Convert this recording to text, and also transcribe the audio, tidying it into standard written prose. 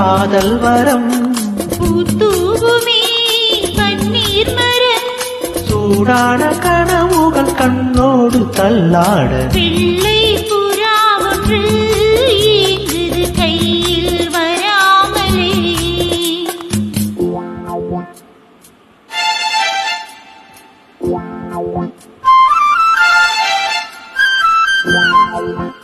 காதல் வரம் பூத்தூவுமே கண்ணீர் மரம் சூடான கனவுகள் கண்ணோடு தள்ளாட பிள்ளை புறா ஒன்று ஏங்குது கையில் வராமலே Wow.